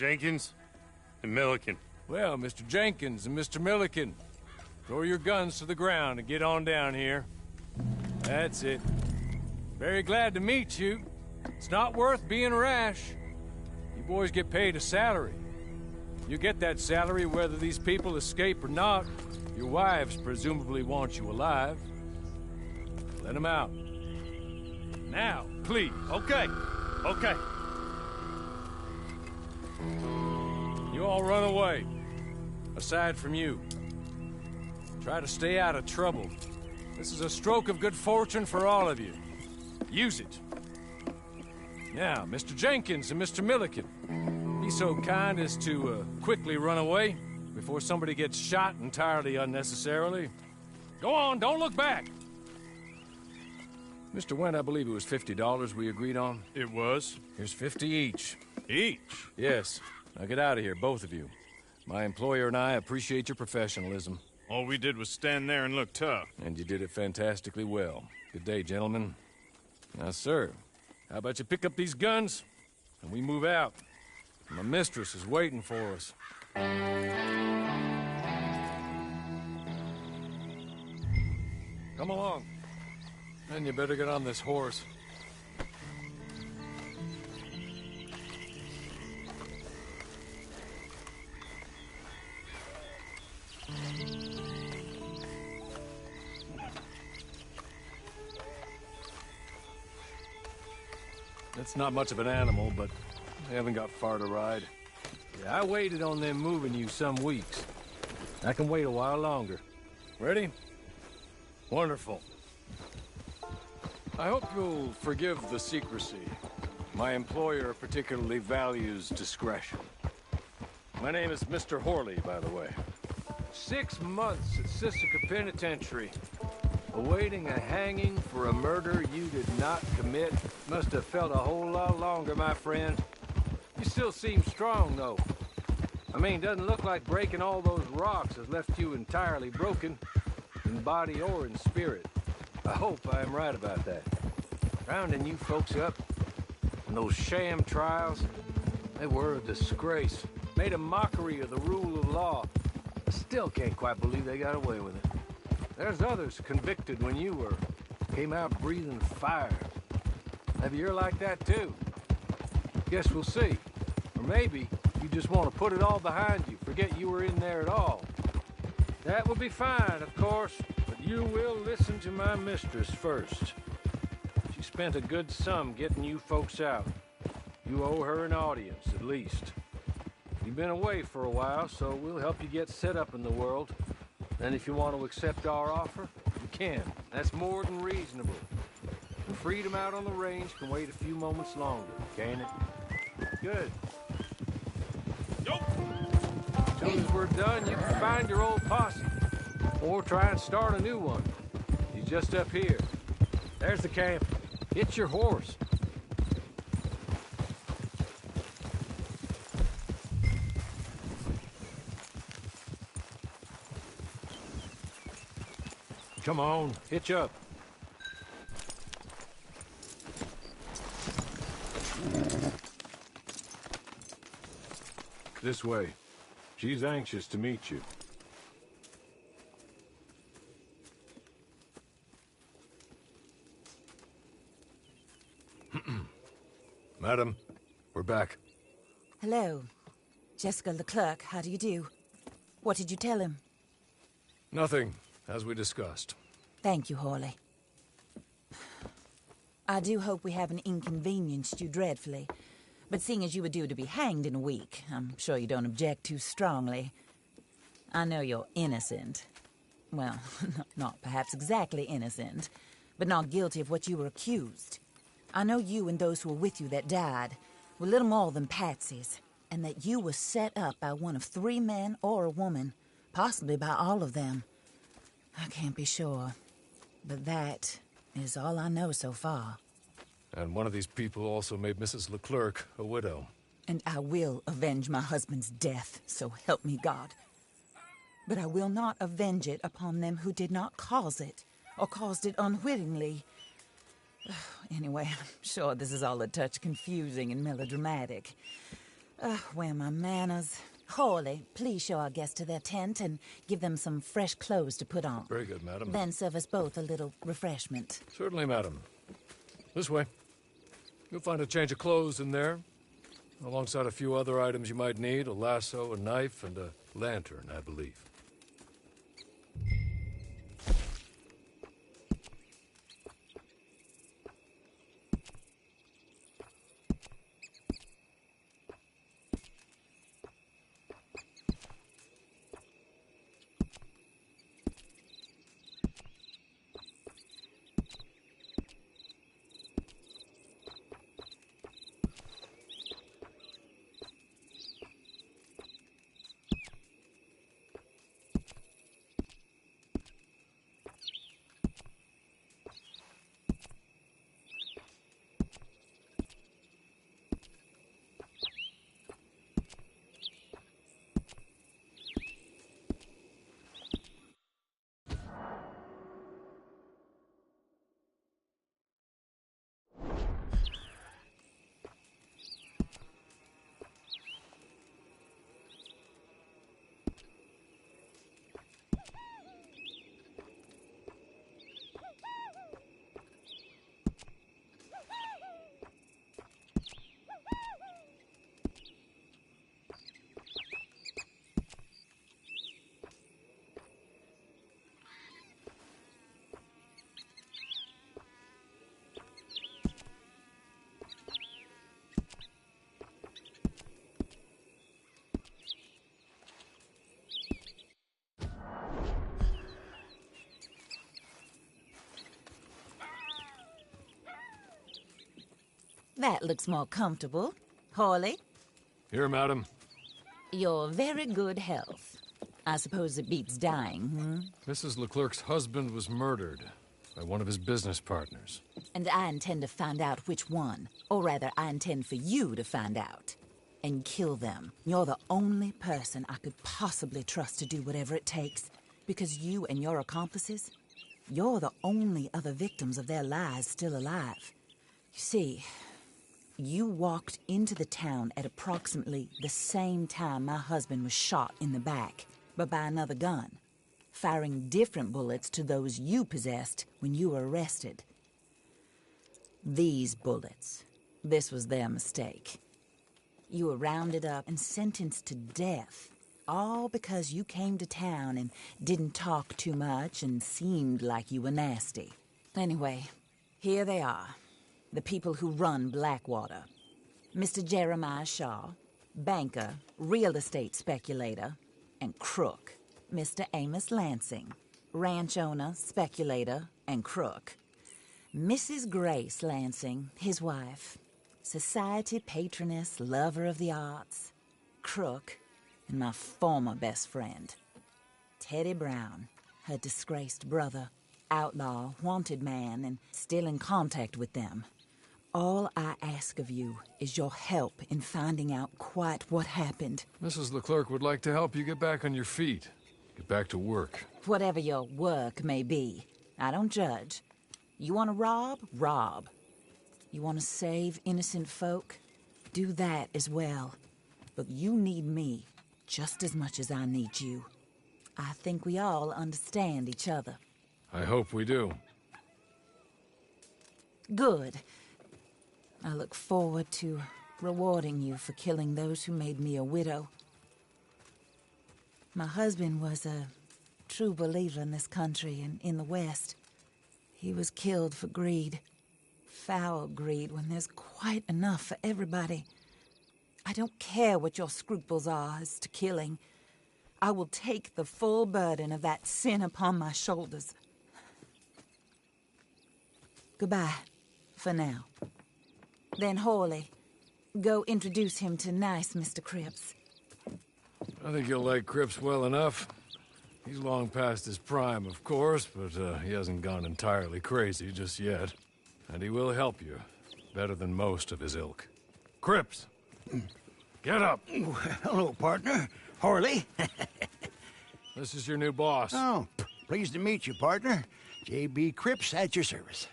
Jenkins and Milliken. Well, Mr. Jenkins and Mr. Milliken, throw your guns to the ground and get on down here. That's it. Very glad to meet you. It's not worth being rash. You boys get paid a salary. You get that salary whether these people escape or not. Your wives presumably want you alive. Let them out. Now, please. Okay. You all run away. Aside from you. Try to stay out of trouble. This is a stroke of good fortune for all of you. Use it. Now, Mr. Jenkins and Mr. Milliken, be so kind as to quickly run away before somebody gets shot entirely unnecessarily. Go on, don't look back. Mr. Wendt, I believe it was $50 we agreed on. It was. Here's 50 each. Each? Yes. Now get out of here, both of you. My employer and I appreciate your professionalism. All we did was stand there and look tough. And you did it fantastically well. Good day, gentlemen. Now, sir, how about you pick up these guns and we move out? My mistress is waiting for us. Come along. And you better get on this horse. It's not much of an animal, but they haven't got far to ride. Yeah, I waited on them moving you some weeks. I can wait a while longer. Ready? Wonderful. I hope you'll forgive the secrecy. My employer particularly values discretion. My name is Mr. Horley, by the way. 6 months at Sisika Penitentiary, awaiting a hanging for a murder you did not commit. Must have felt a whole lot longer, my friend. You still seem strong, though. I mean, doesn't look like breaking all those rocks has left you entirely broken, in body or in spirit. I hope I am right about that. Rounding you folks up, and those sham trials, they were a disgrace. Made a mockery of the rule of law. I still can't quite believe they got away with it. There's others convicted when you were. Came out breathing fire. Maybe you're like that too. Guess we'll see. Or maybe you just want to put it all behind you, forget you were in there at all. That will be fine, of course, but you will listen to my mistress first. She spent a good sum getting you folks out. You owe her an audience, at least. You've been away for a while, so we'll help you get set up in the world. And if you want to accept our offer, you can. That's more than reasonable. The freedom out on the range can wait a few moments longer, can't it? Good. Nope. As soon as we're done, you can find your old posse. Or try and start a new one. He's just up here. There's the camp. Get your horse. Come on, hitch up. This way. She's anxious to meet you. Madam, we're back. Hello. Jessica Leclerc, how do you do? What did you tell him? Nothing, as we discussed. Thank you, Horley. I do hope we haven't inconvenienced you dreadfully. But seeing as you were due to be hanged in a week, I'm sure you don't object too strongly. I know you're innocent. Well, not perhaps exactly innocent, but not guilty of what you were accused. I know you and those who were with you that died were little more than patsies, and that you were set up by one of 3 men or a woman, possibly by all of them. I can't be sure, but that is all I know so far. And one of these people also made Mrs. Leclerc a widow. And I will avenge my husband's death, so help me God. But I will not avenge it upon them who did not cause it, or caused it unwittingly. Anyway, I'm sure this is all a touch confusing and melodramatic. Where are my manners? Hawley, please show our guests to their tent and give them some fresh clothes to put on. Very good, madam. Then serve us both a little refreshment. Certainly, madam. This way. You'll find a change of clothes in there, alongside a few other items you might need, a lasso, a knife, and a lantern, I believe. That looks more comfortable. Hawley, Here, madam. you're very good health. I suppose it beats dying, Mrs. Leclerc's husband was murdered by one of his business partners. And I intend to find out which one. Or rather, I intend for you to find out. And kill them. You're the only person I could possibly trust to do whatever it takes. Because you and your accomplices, you're the only other victims of their lies still alive. You see, you walked into the town at approximately the same time my husband was shot in the back, but by another gun, firing different bullets to those you possessed when you were arrested. These bullets, this was their mistake. You were rounded up and sentenced to death, all because you came to town and didn't talk too much and seemed like you were nasty. Anyway, here they are. The people who run Blackwater. Mr. Jeremiah Shaw, banker, real estate speculator, and crook. Mr. Amos Lansing, ranch owner, speculator, and crook. Mrs. Grace Lansing, his wife, society patroness, lover of the arts, crook, and my former best friend. Teddy Brown, her disgraced brother, outlaw, wanted man, and still in contact with them. All I ask of you is your help in finding out quite what happened. Mrs. Leclerc would like to help you get back on your feet. Get back to work. Whatever your work may be, I don't judge. You want to rob? Rob. You want to save innocent folk? Do that as well. But you need me just as much as I need you. I think we all understand each other. I hope we do. Good. I look forward to rewarding you for killing those who made me a widow. My husband was a true believer in this country and in the West. He was killed for greed. Foul greed when there's quite enough for everybody. I don't care what your scruples are as to killing. I will take the full burden of that sin upon my shoulders. Goodbye, for now. Then Hawley, go introduce him to nice Mr. Cripps. I think you'll like Cripps well enough. He's long past his prime, of course, but he hasn't gone entirely crazy just yet. And he will help you, better than most of his ilk. Cripps! Get up! Hello, partner. Hawley. This is your new boss. Oh, pleased to meet you, partner. J.B. Cripps at your service.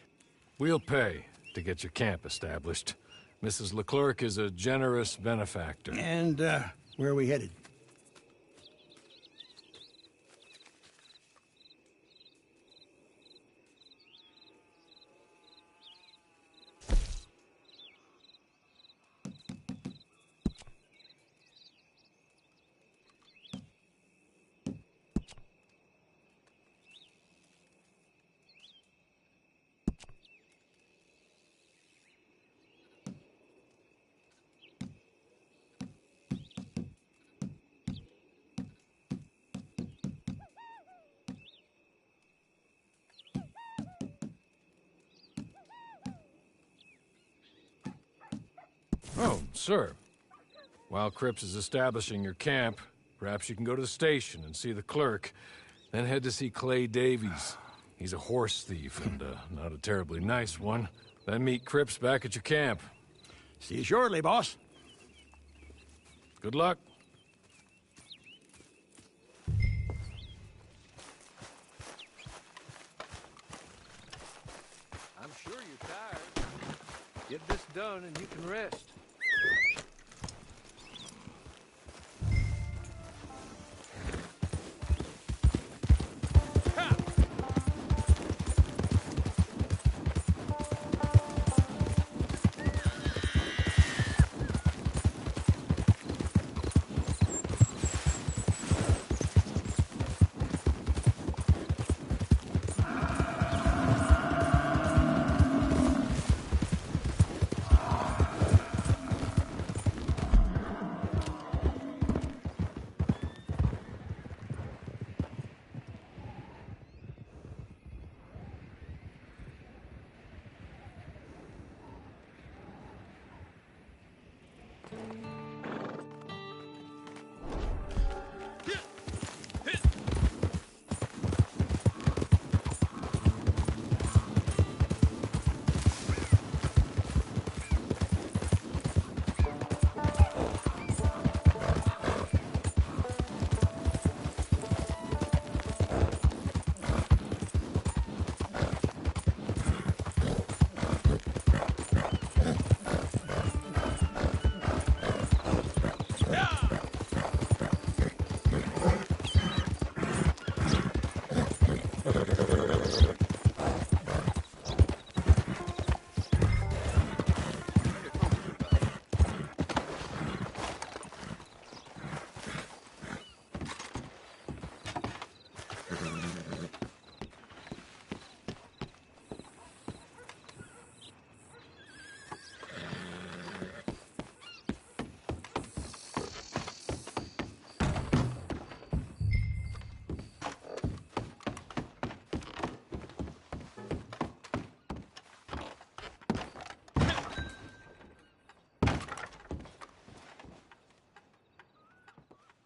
We'll pay to get your camp established. Mrs. Leclerc is a generous benefactor. And, where are we headed? Oh, sir. While Cripps is establishing your camp, perhaps you can go to the station and see the clerk, then head to see Clay Davies. He's a horse thief and not a terribly nice one. Then meet Cripps back at your camp. See you shortly, boss. Good luck. I'm sure you're tired. Get this done and you can rest.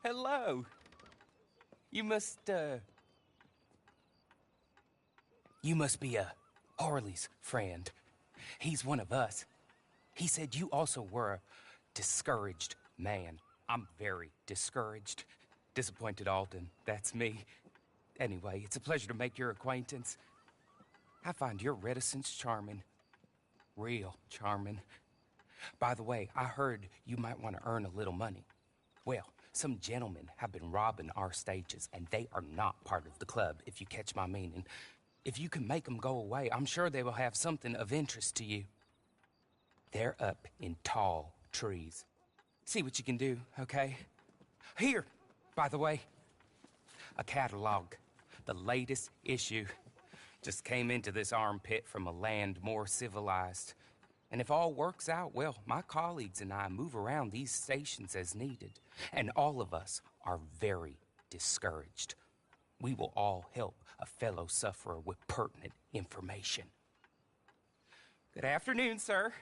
Hello. You must be Harley's friend. He's one of us. He said you also were a discouraged man. I'm very discouraged. Disappointed Alden, that's me. Anyway, it's a pleasure to make your acquaintance. I find your reticence charming. Real charming. By the way, I heard you might want to earn a little money. Well, some gentlemen have been robbing our stages, and they are not part of the club, if you catch my meaning. If you can make them go away, I'm sure they will have something of interest to you. They're up in tall trees. See what you can do, okay? Here, by the way, a catalog. The latest issue. Just came into this armpit from a land more civilized. And if all works out, well, my colleagues and I move around these stations as needed. And all of us are very discouraged. We will all help a fellow sufferer with pertinent information. Good afternoon, sir.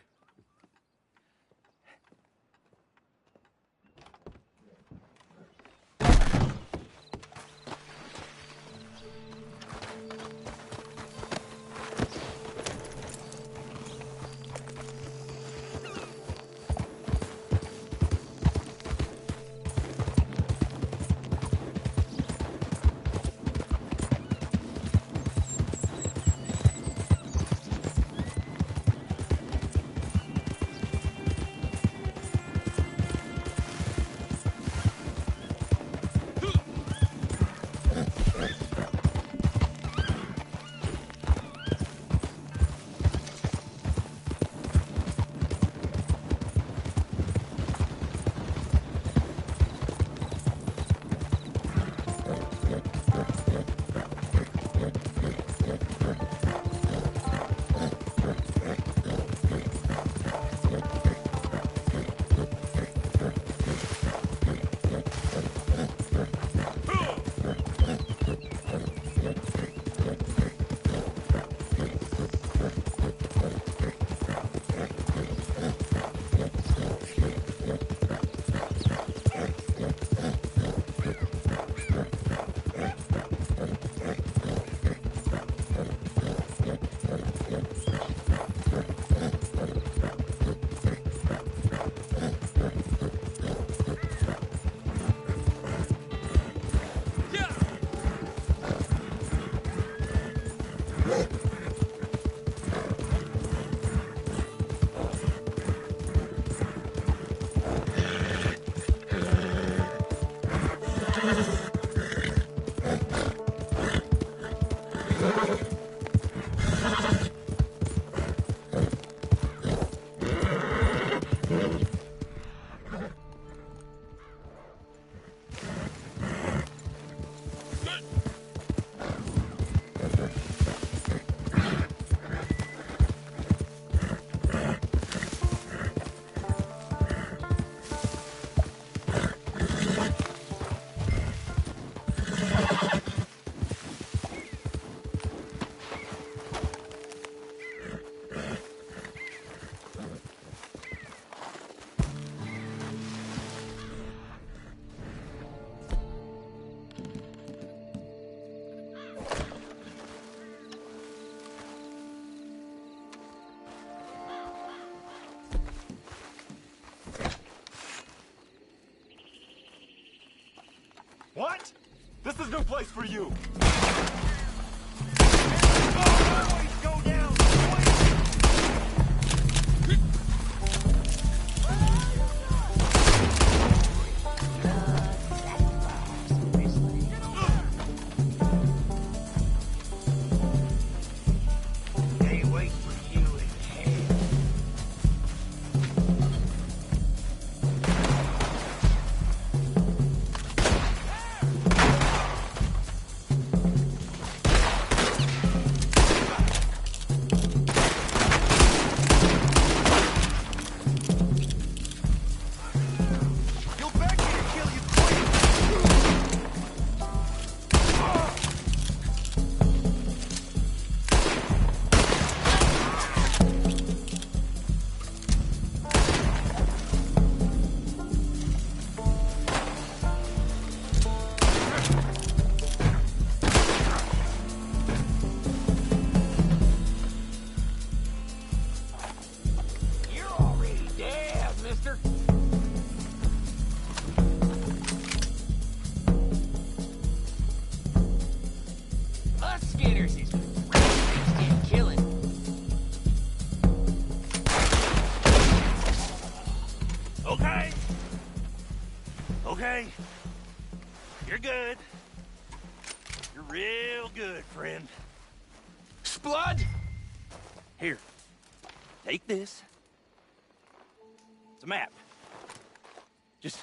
What? This is no place for you. Go down. They wait for you in hell. You'll beg me to kill you quick. You're already dead, mister. Us skinners is racist in killing. Okay. Okay. You're good. You're real good, friend. Blood? Here. Take this. It's a map. Just...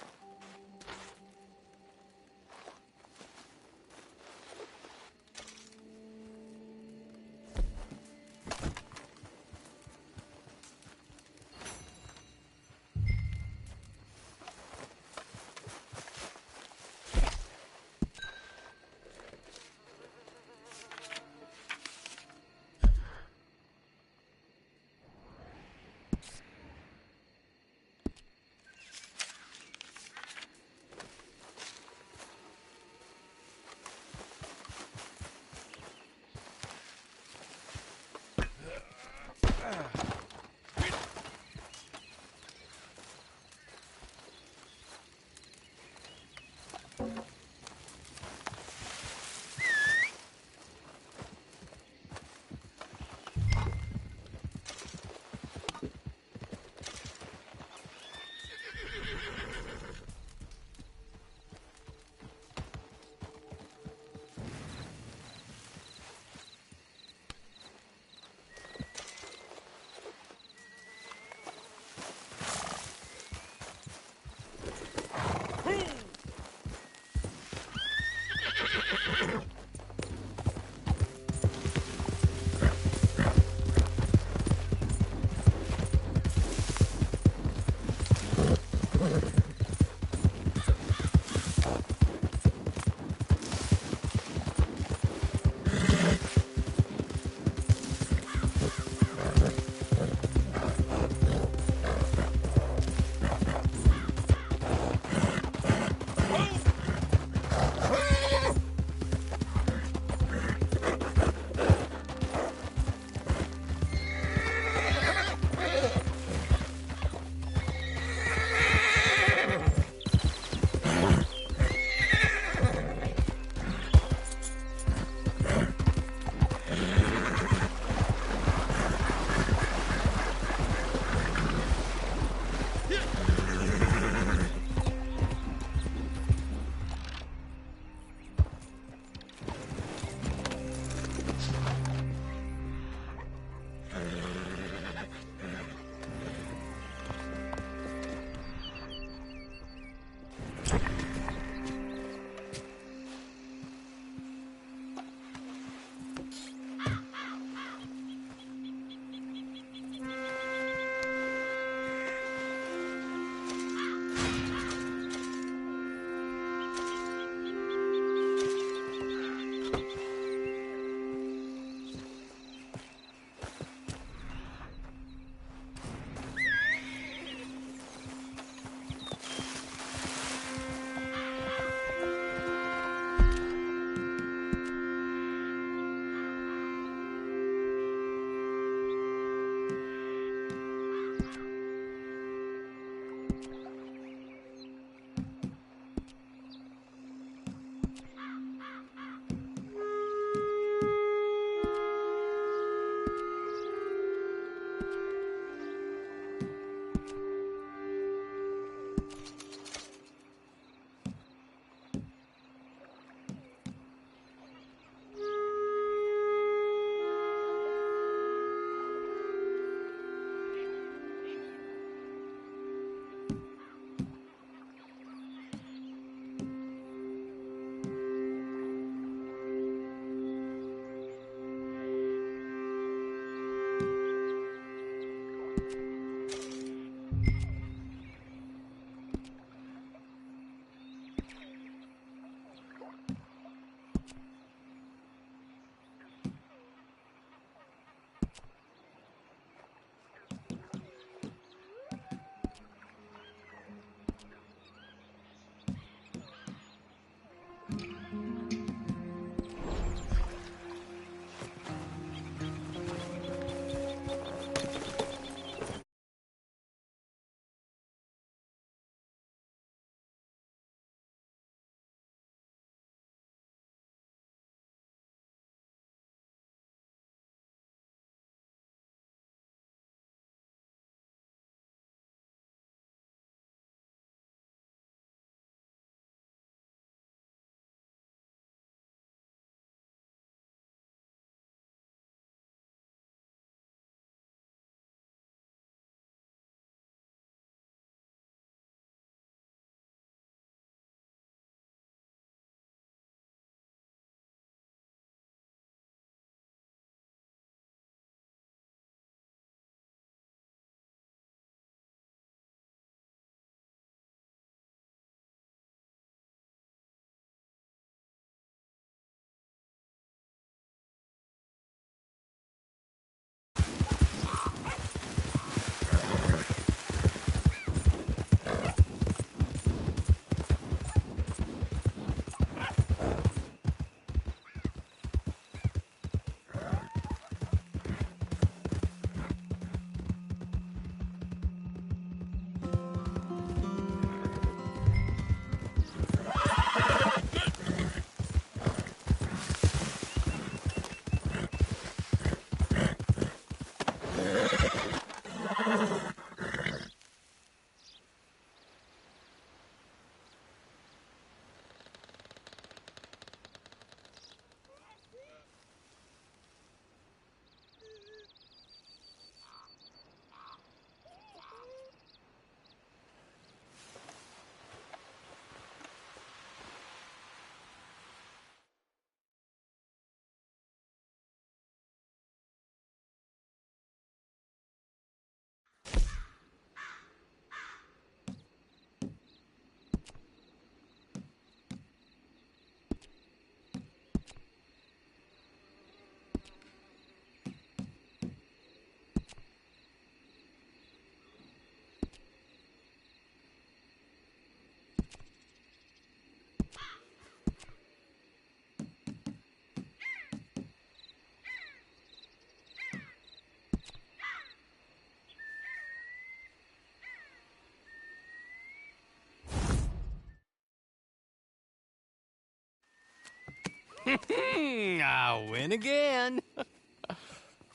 I win again.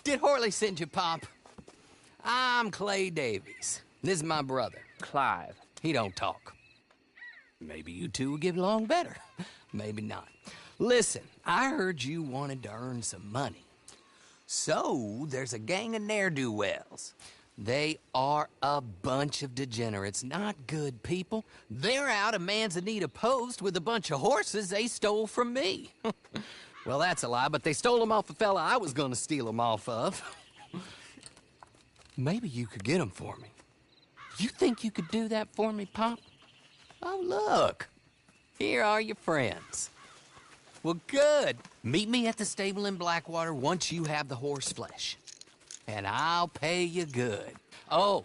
Did Horley send you, Pop? I'm Clay Davies. This is my brother, Clive. He don't talk. Maybe you two will get along better. Maybe not. Listen, I heard you wanted to earn some money. So, there's a gang of ne'er-do-wells. They are a bunch of degenerates, not good people. They're out of Manzanita Post with a bunch of horses they stole from me. Well, that's a lie, but they stole them off a fella I was gonna steal them off of. Maybe you could get them for me. You think you could do that for me, Pop? Oh, look. Here are your friends. Well, good. Meet me at the stable in Blackwater once you have the horse flesh. And I'll pay you good. Oh,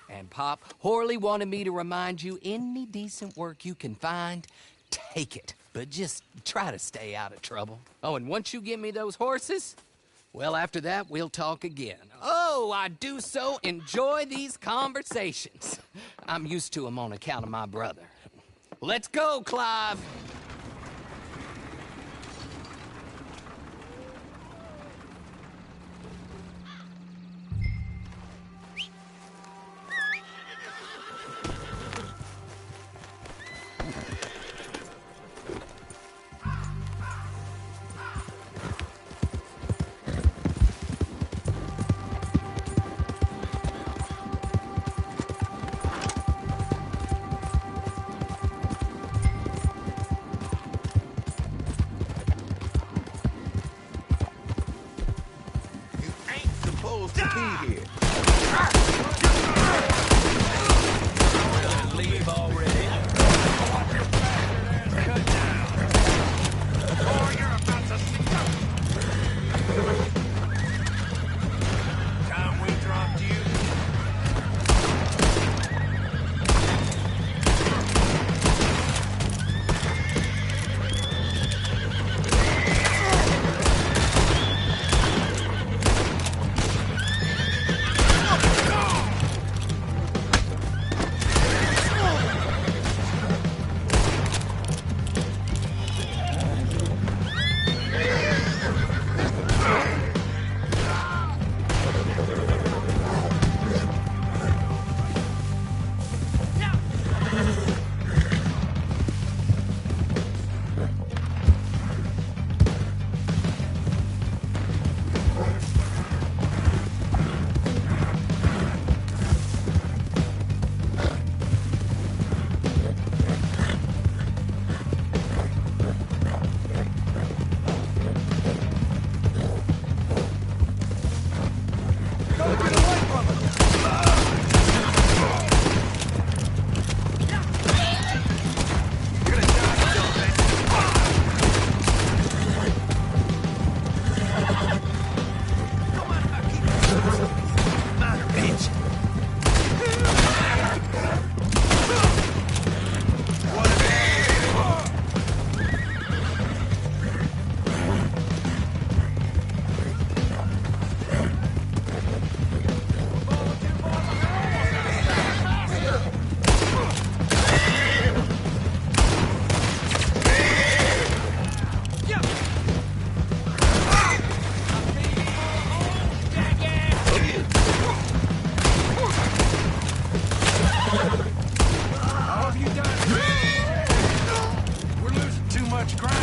and Pop, Horley wanted me to remind you, any decent work you can find, take it. But just try to stay out of trouble. Oh, and once you give me those horses, well, after that, we'll talk again. Oh, I do so enjoy these conversations. I'm used to them on account of my brother. Let's go, Clive. touch ground!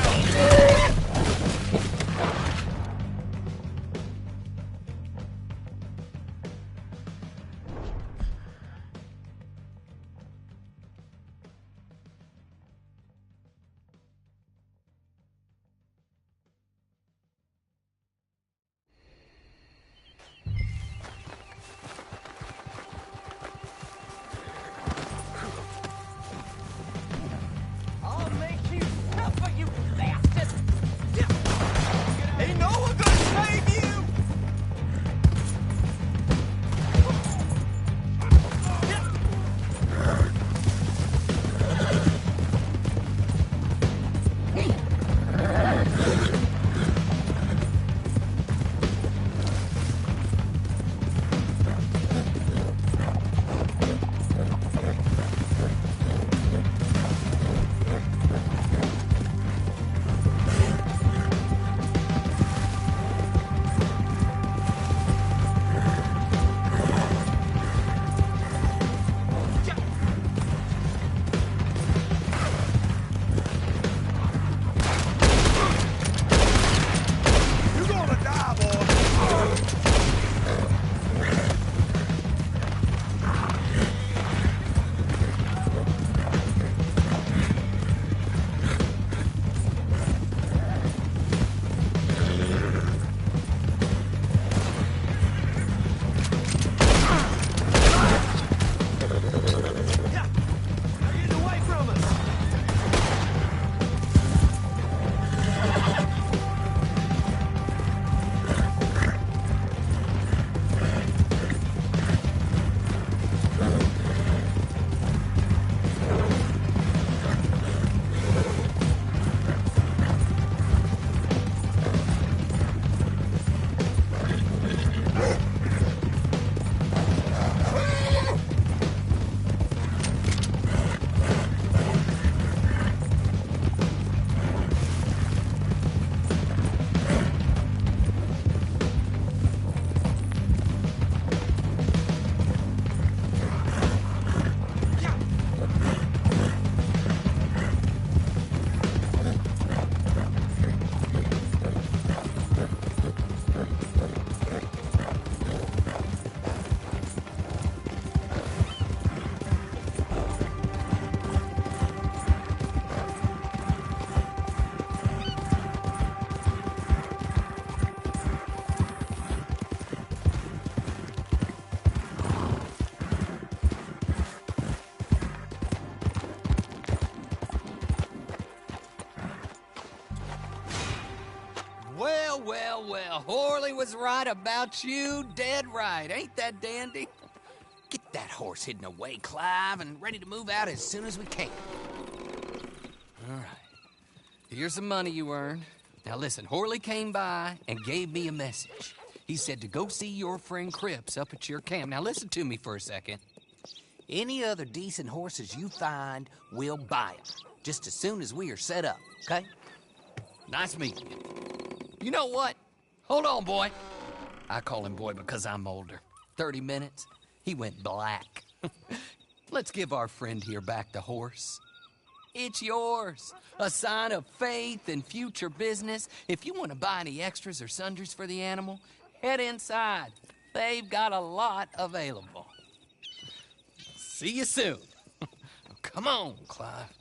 I'll make you suffer, you bastard! Ain't no one gonna save you! You're gonna die, boy! Yeah! Now get away from us! Well, well, well. Horley was right about you. Dead right. Ain't that dandy? Get that horse hidden away, Clive, and ready to move out as soon as we can. All right. Here's the money you earned. Now listen, Horley came by and gave me a message. He said to go see your friend Cripps up at your camp. Now listen to me for a second. Any other decent horses you find, we'll buy them. Just as soon as we are set up, okay? Nice meeting you. You know what? Hold on, boy. I call him boy because I'm older. 30 minutes, he went black. Let's give our friend here back the horse. It's yours. A sign of faith and future business. If you want to buy any extras or sundries for the animal, head inside. They've got a lot available. See you soon. Come on, Clive.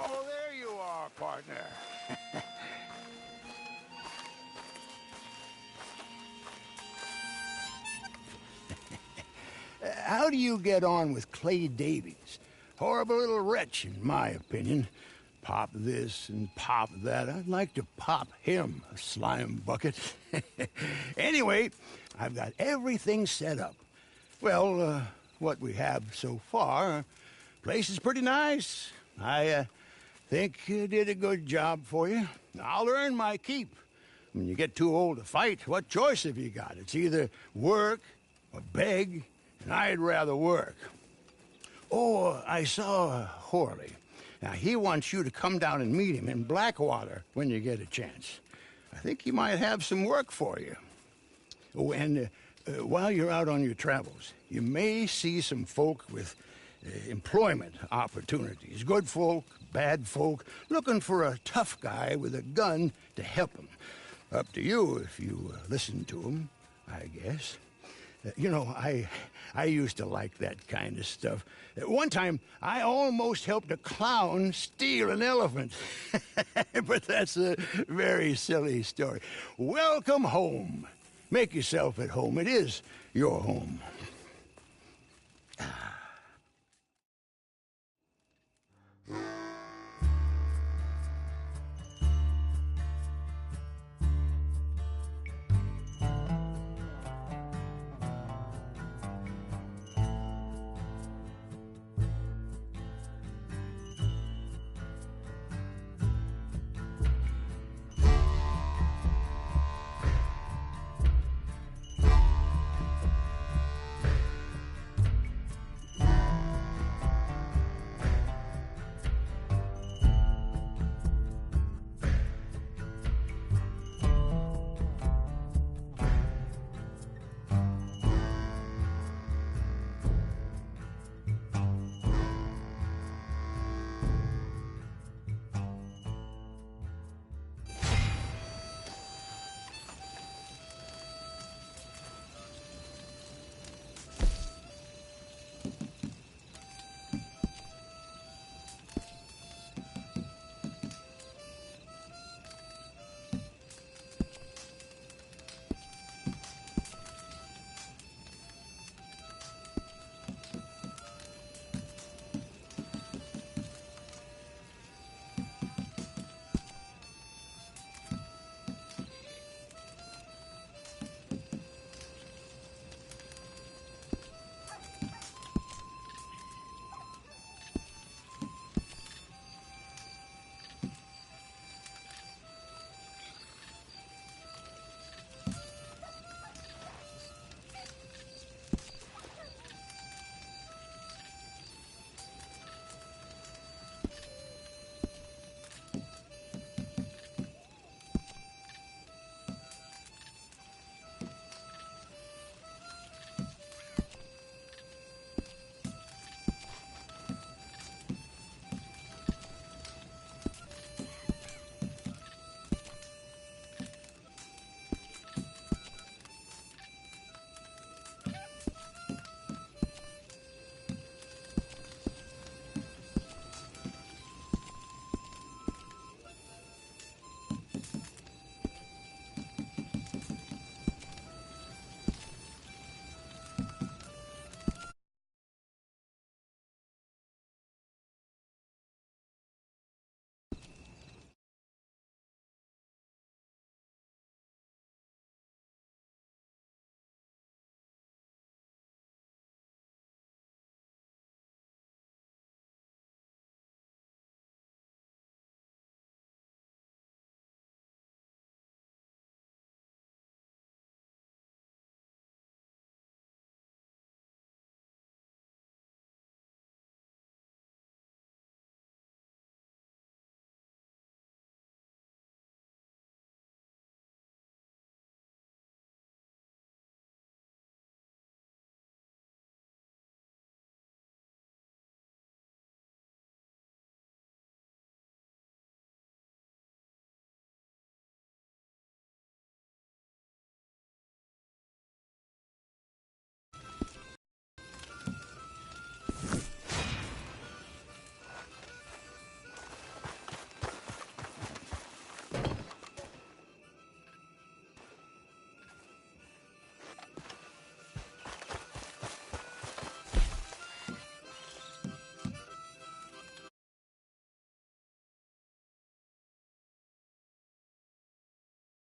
Oh, there you are, partner. How do you get on with Clay Davies? Horrible little wretch, in my opinion. Pop this and pop that. I'd like to pop him, a slime bucket. Anyway, I've got everything set up. Well, what we have so far, place is pretty nice. I think you did a good job for you. I'll earn my keep. When you get too old to fight, what choice have you got? It's either work or beg, and I'd rather work. Oh, I saw Horley. Now, he wants you to come down and meet him in Blackwater when you get a chance. I think he might have some work for you. Oh, and while you're out on your travels, you may see some folk with employment opportunities. Good folk, bad folk, looking for a tough guy with a gun to help them. Up to you if you listen to them, I guess. You know, I used to like that kind of stuff. One time, I almost helped a clown steal an elephant. But that's a very silly story. Welcome home. Make yourself at home. It is your home. Ah.